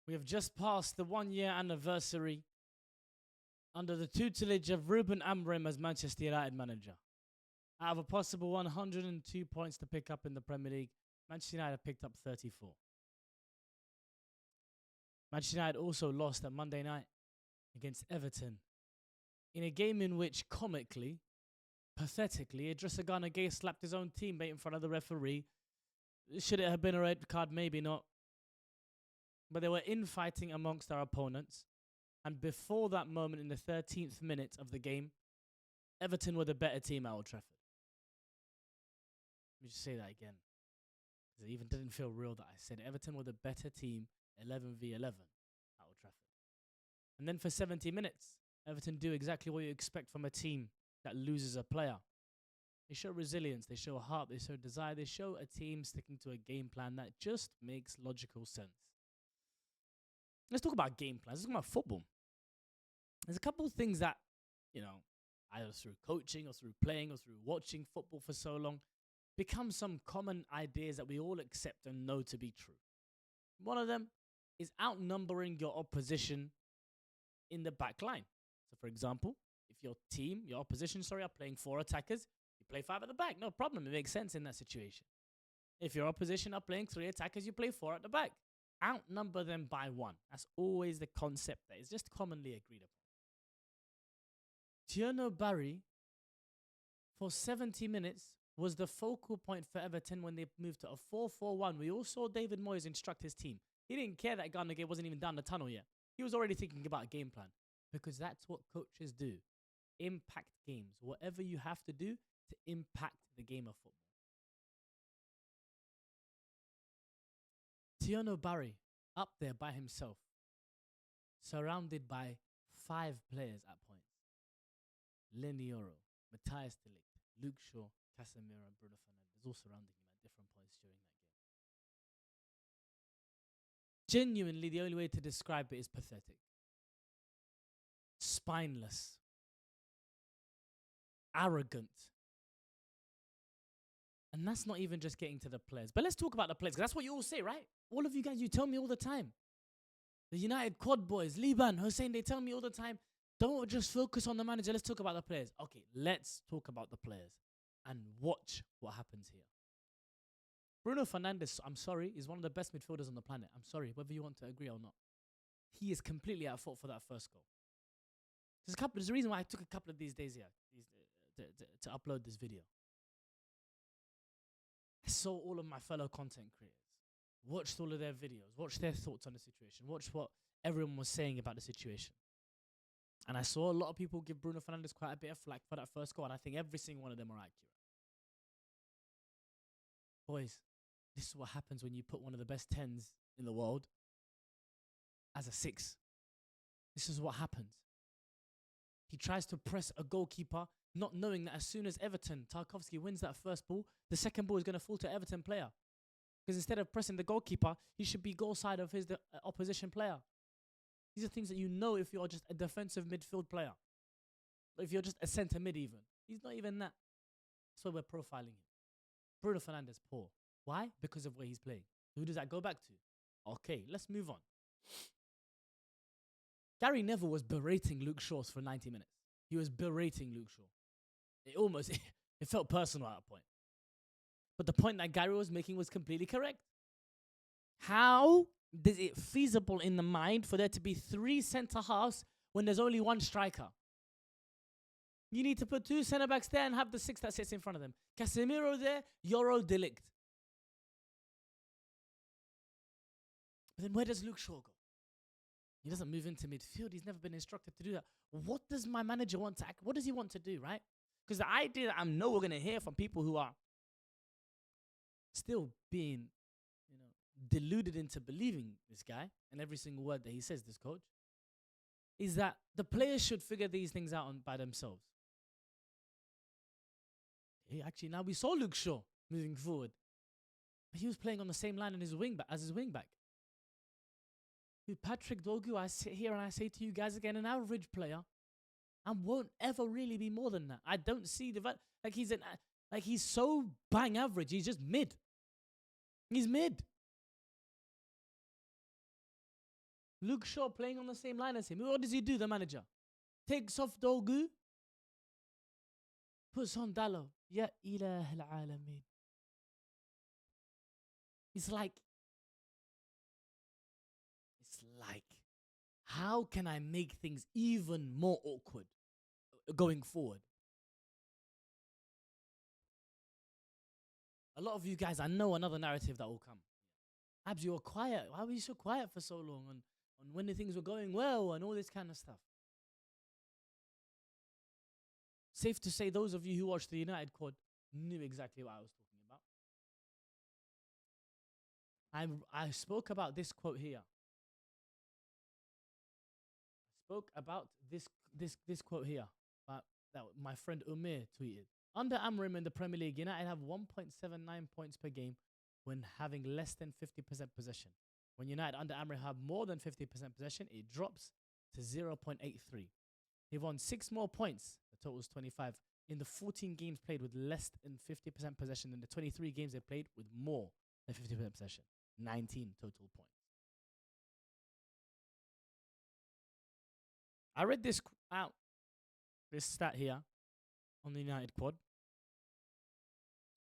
We have just passed the 1 year anniversary under the tutelage of Ruben Amorim as Manchester United manager. Out of a possible 102 points to pick up in the Premier League, Manchester United picked up 34. Manchester United also lost at Monday night against Everton in a game in which, comically, pathetically, Idrissa Gana Gueye slapped his own teammate in front of the referee. Should it have been a red card? Maybe not. But they were infighting amongst our opponents. And before that moment, in the 13th minute of the game, Everton were the better team at Old Trafford. Let me just say that again, because it even didn't feel real that I said it. Everton were the better team, 11v11 at Old Trafford. And then for 70 minutes, Everton do exactly what you expect from a team that loses a player. They show resilience, they show heart, they show desire, they show a team sticking to a game plan that just makes logical sense. Let's talk about game plans. Let's talk about football. There's a couple of things that, either through coaching or through playing or through watching football for so long, become some common ideas that we all accept and know to be true. One of them is outnumbering your opposition in the back line. So, for example, if your opposition, are playing 4 attackers, you play 5 at the back. No problem. It makes sense in that situation. If your opposition are playing 3 attackers, you play 4 at the back. Outnumber them by 1. That's always the concept that is just commonly agreed upon. Thierry Barry, for 70 minutes, was the focal point for Everton when they moved to a 4-4-1. We all saw David Moyes instruct his team. He didn't care that Gana Gueye wasn't even down the tunnel yet. He was already thinking about a game plan, because that's what coaches do. Impact games. Whatever you have to do to impact the game of football. Thierry Barry, up there by himself, surrounded by 5 players at points. Lenioro, Matthias de Ligt, Luke Shaw, Casemiro and Bruno Fernandes, all surrounding him at different points during that game. Genuinely, the only way to describe it is pathetic. Spineless. Arrogant. And that's not even just getting to the players. But let's talk about the players, because that's what you all say, right? All of you guys, you tell me all the time. The United quad boys, Liban, Hussein, they tell me all the time, don't just focus on the manager, let's talk about the players. Okay, let's talk about the players and watch what happens here. Bruno Fernandes, I'm sorry, is one of the best midfielders on the planet. I'm sorry, whether you want to agree or not. He is completely at fault for that first goal. There's a reason why I took a couple of these days here to upload this video. I saw all of my fellow content creators, watched all of their videos, watched their thoughts on the situation, watched what everyone was saying about the situation. And I saw a lot of people give Bruno Fernandes quite a bit of flack for that first goal, and I think every single one of them are accurate. Boys, this is what happens when you put one of the best 10s in the world as a 6. This is what happens. He tries to press a goalkeeper, not knowing that as soon as Tarkowski wins that first ball, the second ball is going to fall to Everton player. Because instead of pressing the goalkeeper, he should be goal side of his opposition player. These are things that you know if you're just a defensive midfield player. If you're just a centre mid even. He's not even that. That's why we're profiling him. Bruno Fernandes, poor. Why? Because of where he's playing. Who does that go back to? Okay, let's move on. Gary Neville was berating Luke Shaw for 90 minutes. He was berating Luke Shaw. It felt personal at a point. But the point that Gary was making was completely correct. How is it feasible in the mind for there to be 3 centre halves when there's only 1 striker? You need to put 2 centre backs there and have the 6 that sits in front of them. Casemiro there, Yoro, de Ligt. But then where does Luke Shaw go? He doesn't move into midfield. He's never been instructed to do that. What does my manager want to act? What does he want to do, right? Because the idea that I know we're going to hear from people who are still being, deluded into believing this guy and every single word that he says, this coach, is that the players should figure these things out by themselves. Actually, now we saw Luke Shaw moving forward. But he was playing on the same line as his wing back. Patrick Dorgu, I sit here and I say to you guys again, an average player, and won't ever really be more than that. I don't see he's so bang average. He's just mid. He's mid. Luke Shaw playing on the same line as him. What does he do, the manager? Takes off Dogu, puts on Dallo. Ya ilah al-alamin. It's like, how can I make things even more awkward going forward? A lot of you guys, I know another narrative that will come. Abs, you were quiet. Why were you so quiet for so long? And when the things were going well and all this kind of stuff. Safe to say, those of you who watched the United quad knew exactly what I was talking about. I spoke about this quote here. Spoke about this quote here that my friend Umir tweeted. Under Amorim in the Premier League, United have 1.79 points per game when having less than 50% possession. When United under Amorim have more than 50% possession, it drops to 0.83. They've won 6 more points, the total is 25, in the 14 games played with less than 50% possession than the 23 games they played with more than 50% possession. 19 total points. I read this stat here on the United quad,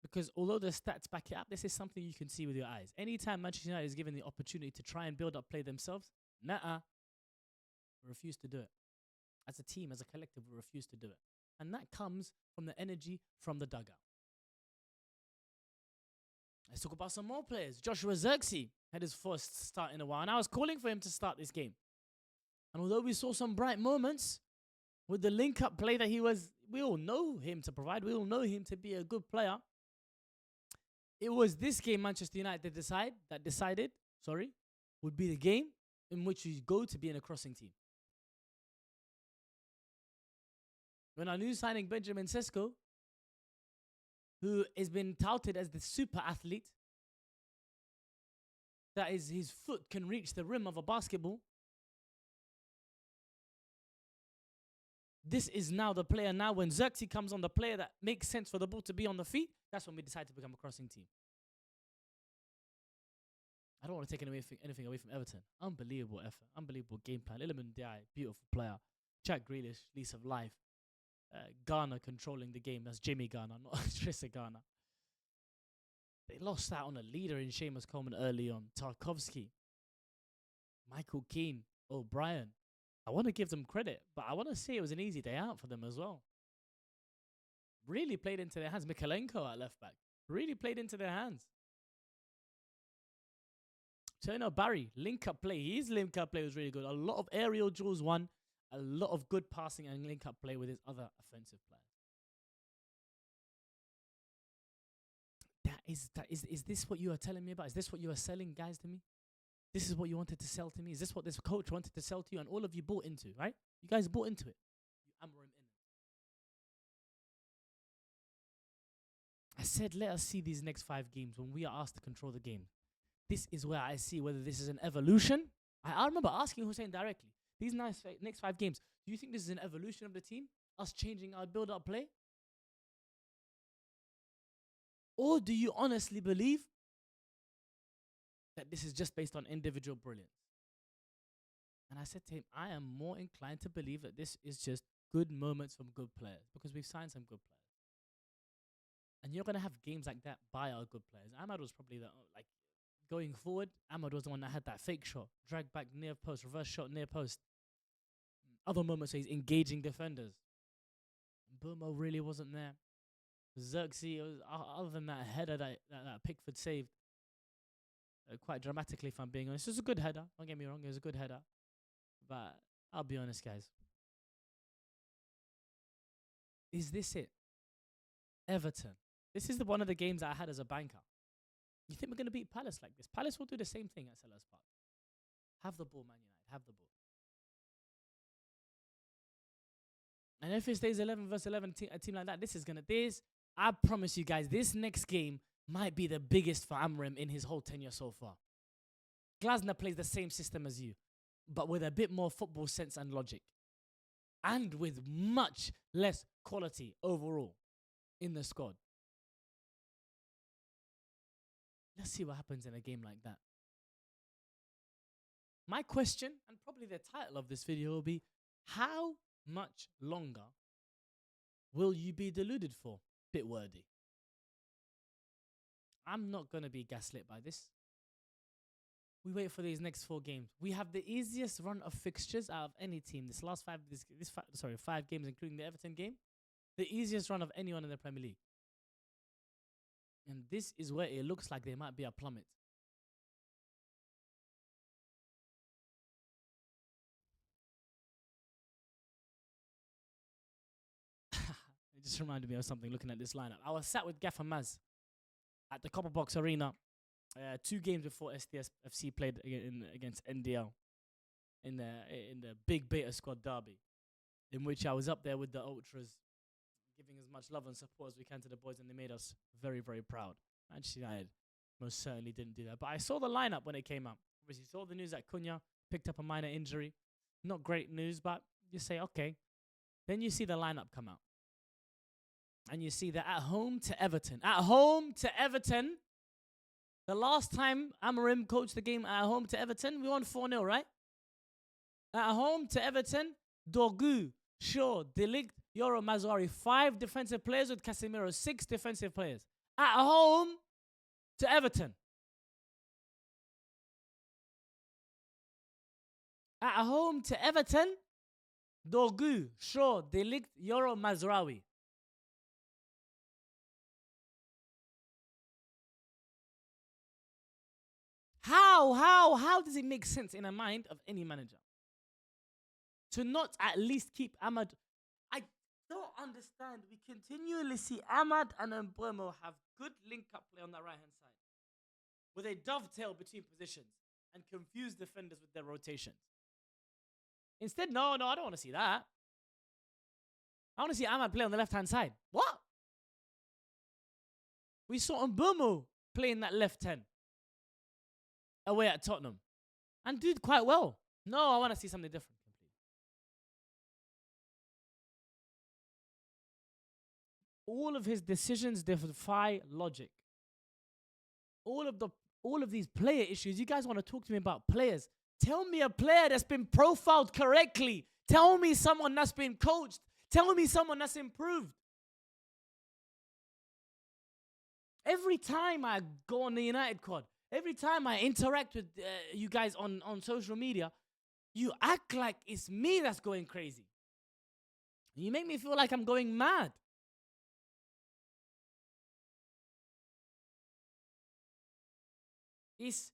because although the stats back it up, this is something you can see with your eyes. Anytime Manchester United is given the opportunity to try and build up play themselves, we refuse to do it. As a team, as a collective, we refuse to do it. And that comes from the energy from the dugout. Let's talk about some more players. Joshua Zirkzee had his first start in a while, and I was calling for him to start this game. And although we saw some bright moments with the link-up play that we all know him to provide, we all know him to be a good player. It was this game Manchester United decided would be the game in which you go to being a crossing team. When our new signing Benjamin Sesko, who has been touted as the super athlete, that is, his foot can reach the rim of a basketball, this is now the player. Now when Zirkzee comes on, the player that makes sense for the ball to be on the feet, that's when we decide to become a crossing team. I don't want to take anything away from Everton. Unbelievable effort, unbelievable game plan. Iliman Ndiaye, beautiful player. Jack Grealish, lease of life. Garner controlling the game. That's Jimmy Garner, not Trisha Garner. They lost out on a leader in Seamus Coleman early on. Tarkovsky, Michael Keane, O'Brien. I want to give them credit, but I want to say it was an easy day out for them as well. Really played into their hands. Mikalenko at left back. Really played into their hands. Turner Barry, link-up play. His link-up play was really good. A lot of aerial duels won. A lot of good passing and link-up play with his other offensive players. Is this what you are telling me about? Is this what you are selling guys to me? This is what you wanted to sell to me? Is this what this coach wanted to sell to you? And all of you bought into, right? You guys bought into it. You Amorim in it. I said, let us see these next 5 games when we are asked to control the game. This is where I see whether this is an evolution. I remember asking Hussein directly, these next 5 games, do you think this is an evolution of the team? Us changing our build-up play? Or do you honestly believe that this is just based on individual brilliance? And I said to him, I am more inclined to believe that this is just good moments from good players, because we've signed some good players. And you're going to have games like that by our good players. Ahmad was probably going forward, Ahmad was the one that had that fake shot, drag back near post, reverse shot near post. Other moments where he's engaging defenders. Bruno really wasn't there. Zirkzee, other than that header that Pickford saved, quite dramatically, if I'm being honest. It was a good header, don't get me wrong, it was a good header. But I'll be honest, guys. Is this it? Everton. This is one of the games that I had as a banker. You think we're going to beat Palace like this? Palace will do the same thing at Selhurst Park. Have the ball, Man United. Have the ball. And if it stays 11 versus 11, a team like that, I promise you guys, this next game might be the biggest for Amorim in his whole tenure so far. Glasner plays the same system as you, but with a bit more football sense and logic. And with much less quality overall in the squad. Let's see what happens in a game like that. My question, and probably the title of this video, will be, how much longer will you be deluded for? Bit wordy. I'm not going to be gaslit by this. We wait for these next 4 games. We have the easiest run of fixtures out of any team. This last 5 games, including the Everton game, the easiest run of anyone in the Premier League. And this is where it looks like there might be a plummet. It just reminded me of something looking at this lineup. I was sat with Gaffer Maz at the Copper Box Arena 2 games before STSFC played against NDL in the big beta squad derby, in which I was up there with the ultras, giving as much love and support as we can to the boys, and they made us very, very proud. Actually, I most certainly didn't do that. But I saw the lineup when it came out. Obviously, saw the news that Canniot picked up a minor injury. Not great news, but you say, okay. Then you see the lineup come out. And you see that at home to Everton. At home to Everton. The last time Amorim coached the game at home to Everton, we won 4-0, right? At home to Everton, Dorgu, Shaw, De Ligt, Yoro, Mazraoui. 5 defensive players with Casemiro. 6 defensive players. At home to Everton. At home to Everton, Dorgu, Shaw, De Ligt, Yoro, Mazraoui. How does it make sense in the mind of any manager to not at least keep Ahmad? I don't understand. We continually see Ahmad and Mbeumo have good link-up play on that right-hand side, where they dovetail between positions and confuse defenders with their rotations. Instead, no, I don't want to see that. I want to see Ahmad play on the left-hand side. What? We saw Mbeumo playing that left 10 away at Tottenham and did quite well. No, I want to see something different. All of his decisions defy logic. All of these player issues. You guys want to talk to me about players? Tell me a player that's been profiled correctly. Tell me someone that's been coached. Tell me someone that's improved. Every time I go on the United Quad, every time I interact with you guys on social media, you act like it's me that's going crazy. You make me feel like I'm going mad. It's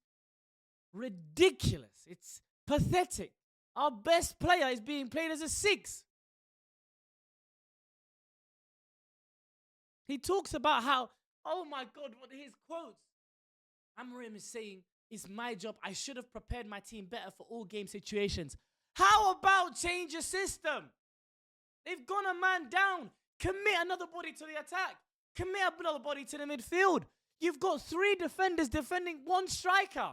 ridiculous. It's pathetic. Our best player is being played as a 6. He talks about how, oh my God, what his quotes. Amorim is saying, it's my job. I should have prepared my team better for all game situations. How about change your system? They've gone a man down. Commit another body to the attack. Commit another body to the midfield. You've got 3 defenders defending 1 striker.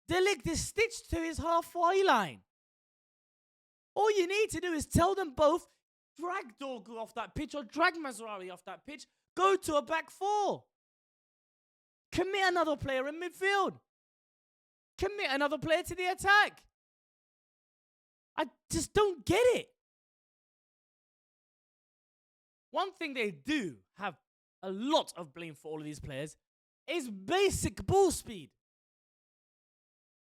De Ligt is stitched to his halfway line. All you need to do is tell them both, drag Dorgu off that pitch or drag Mazraoui off that pitch. Go to a back 4. Commit another player in midfield. Commit another player to the attack. I just don't get it. One thing they do have a lot of blame for all of these players is basic ball speed.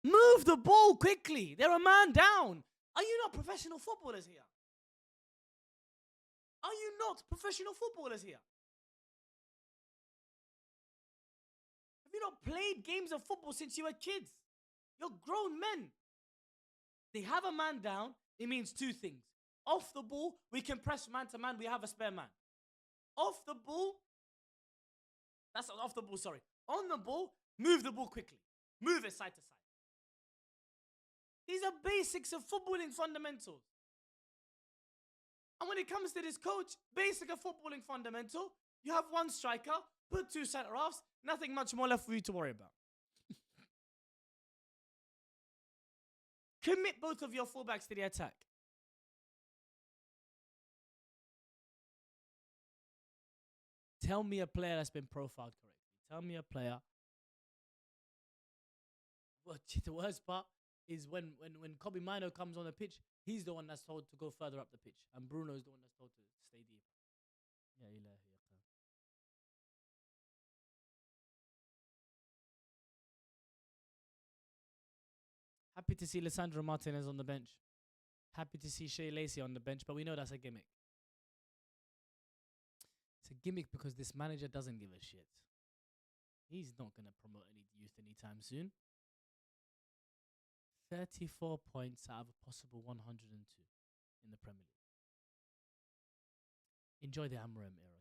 Move the ball quickly. They're a man down. Are you not professional footballers here? Are you not professional footballers here? Have you not played games of football since you were kids? You're grown men. They have a man down. It means 2 things. Off the ball, we can press man to man. We have a spare man. Off the ball, that's off the ball, sorry. On the ball, move the ball quickly. Move it side to side. These are basics of footballing fundamentals. And when it comes to this coach, basic of footballing fundamental, you have 1 striker, put 2 centre-halves, nothing much more left for you to worry about. Commit both of your fullbacks to the attack. Tell me a player that's been profiled correctly. Tell me a player But the worst part is when Kobe Mino comes on the pitch, he's the one that's told to go further up the pitch, and Bruno's the one that's told to stay deep. Yeah, ilahi ya akhi. Happy to see Lissandro Martinez on the bench. Happy to see Shea Lacey on the bench, but we know that's a gimmick. It's a gimmick because this manager doesn't give a shit. He's not going to promote any youth anytime soon. 34 points out of a possible 102 in the Premier League. Enjoy the Amorim era.